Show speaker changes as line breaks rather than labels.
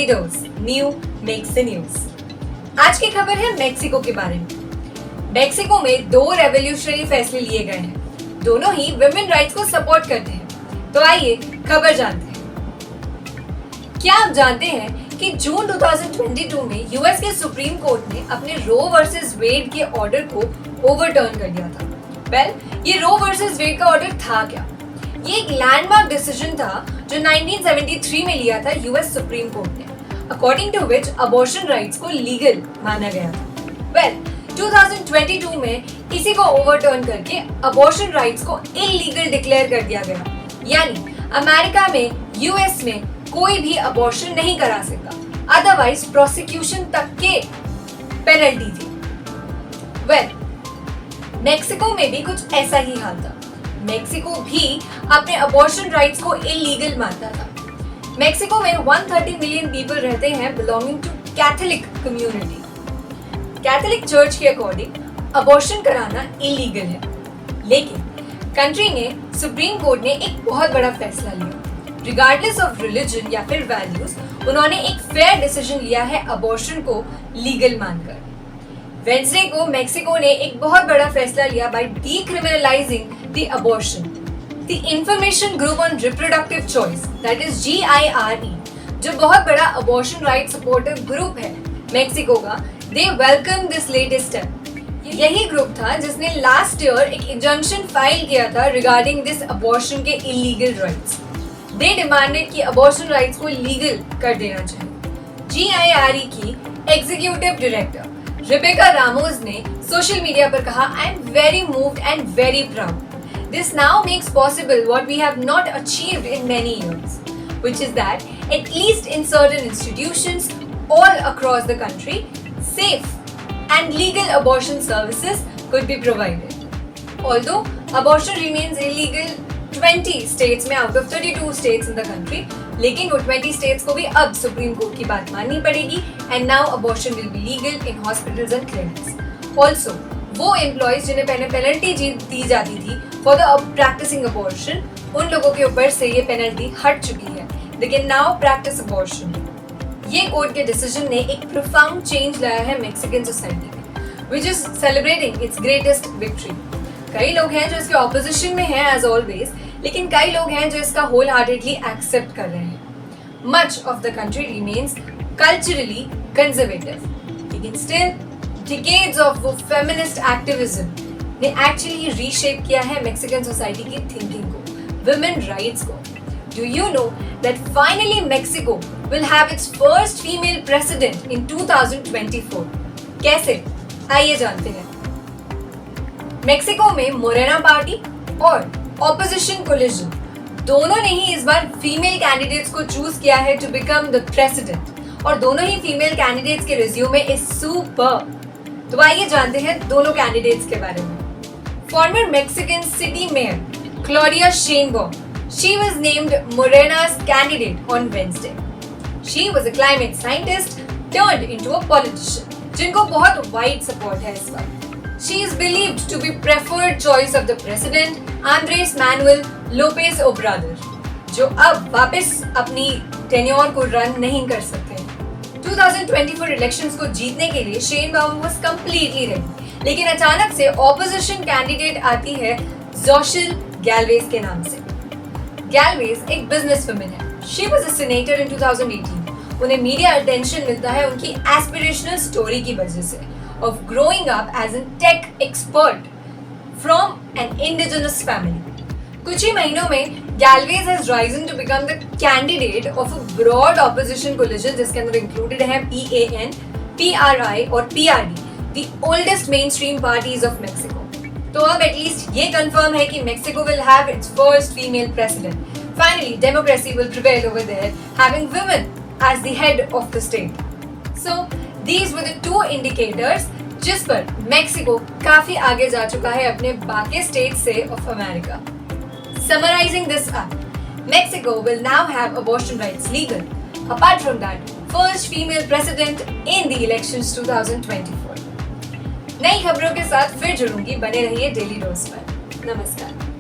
Daily dose new makes the news. आज की खबर है मेक्सिको के बारे में। मेक्सिको में 2 रेवोल्यूशनरी फैसले लिए गए हैं, दोनों ही वुमेन राइट्स को सपोर्ट करते हैं। तो आइए खबर जानते हैं। क्या आप जानते हैं कि जून 2022 में यूएस के सुप्रीम कोर्ट ने अपने रो वर्सेस वेड के ऑर्डर को ओवरटर्न कर दिया था। ये रो वर्सेस वेड का ऑर्डर था क्या? ये एक लैंडमार्क डिसीजन था जो 1973 में लिया था यूएस सुप्रीम कोर्ट ने, according to which abortion rights को लीगल माना गया था। 2022 में इसी को ओवरटर्न करके अबॉर्शन राइट्स को इलीगल डिक्लेयर कर दिया गया, यानी अमेरिका में, यूएस में कोई भी अबॉर्शन नहीं करा सकता, अदरवाइज प्रोसिक्यूशन तक के पेनल्टी थी। मेक्सिको में भी कुछ ऐसा ही हाल था। मेक्सिको भी अपने अबॉर्शन राइट्स को इलीगल मानता था। मेक्सिको में 130 मिलियन पीपल रहते हैं belonging to Catholic community. Catholic church के अकॉर्डिंग अबॉर्शन कराना इलीगल है, लेकिन कंट्री ने, सुप्रीम कोर्ट ने एक बहुत बड़ा फैसला लिया। रिगार्डलेस ऑफ रिलीजन या फिर वैल्यूज, उन्होंने एक फेयर डिसीजन लिया है अबॉर्शन को लीगल मानकर। वेडनेसडे को मेक्सिको ने एक बहुत बड़ा फैसला लिया by decriminalising the abortion. The information group on reproductive choice, that is GIRE, जो बहुत बड़ा अबॉर्शन राइट सपोर्टिव ग्रुप है मेक्सिको का, they welcome this latest step. यही ग्रुप था जिसने लास्ट ईयर एक इंजंक्शन फाइल किया था रिगार्डिंग दिस अबॉर्शन के इलीगल राइट्स। दे डिमांडेड कि अबॉर्शन राइट्स को लीगल कर देना चाहिए। GIRE की एग्जीक्यूटिव डायरेक्टर रिबेका रामोस ने सोशल मीडिया पर कहा, आई am very moved and very proud. This now makes possible what we have not achieved in many years, which is that at least in certain institutions all across the country, safe and legal abortion services could be provided. Although abortion remains illegal 20 states में out of 32 states in the country, लेकिन वो 20 states को भी अब supreme court की बात माननी पड़ेगी and now abortion will be legal in hospitals and clinics. Also, वो एम्प्लॉइज जिन्हें पहले पेनल्टी दी जाती थी for the practicing abortion, उन लोगों के ऊपर से ये पेनल्टी हट चुकी है, लेकिन now practice abortion। ये कोर्ट के डिसीजन ने एक प्रोफाउंड चेंज लाया है मेक्सिकन सोसाइटी में, which is celebrating its greatest victory। कई लोग हैं जो इसके ऑपोजिशन में हैं as always, लेकिन कई लोग हैं जो इसका होल हार्टेडली एक्सेप्ट कर रहे हैं। Much of the country remains culturally conservative, लेकिन still decades of वो feminist activism ने actually reshape किया है मेक्सिकन सोसाइटी की थिंकिंग को, women rights को। Do you know that finally Mexico will have its first female president in 2024? कैसे? आइए जानते हैं। मेक्सिको में मोरेना पार्टी और ऑपोजिशन कोलिशन दोनों ने ही इस बार फीमेल कैंडिडेट्स को चूज किया है टू बिकम द प्रेसिडेंट, और दोनों ही फीमेल कैंडिडेट्स के रिज्यूमे इज सुपर्ब। तो आइए जानते हैं दोनों कैंडिडेट्स के बारे में। Former Mexican city mayor Claudia Sheinbaum, she was named Morena's candidate on Wednesday. She was a climate scientist turned into a politician, जिनको बहुत wide support है इस बार। She is believed to be preferred choice of the president Andres Manuel Lopez Obrador, जो अब वापस अपनी tenure को run नहीं कर सकते। 2024 इलेक्शंस को जीतने के लिए शेनबाउम was completely ready, लेकिन अचानक से ऑपोजिशन कैंडिडेट आती है जोशिल गैल्वेज के नाम से। गैल्वेज एक बिजनेस वुमन है। She was a senator in 2018. उन्हें मीडिया अटेंशन मिलता है उनकी एस्पिरेशनल स्टोरी की वजह से, of growing up as a tech expert from an indigenous family. कुछ ही महीनों में गैल्वेज has risen to become the candidate of a broad opposition coalition जिसके अंदर इंक्लूडेड हैं PAN, PRI और PRD, the oldest mainstream parties of Mexico. तो अब at least ये कंफर्म है कि Mexico will have its first female president. Finally, democracy will prevail over there, having women as the head of the state. So, these were the 2 indicators जिस पर Mexico काफी आगे जा चुका है अपने बाकी स्टेट से of America. Summarizing this up, Mexico will now have abortion rights legal. Apart from that, first female president in the elections 2024. नई खबरों के साथ फिर जुड़ूंगी, बने रहिए डेली डोज पर। नमस्कार।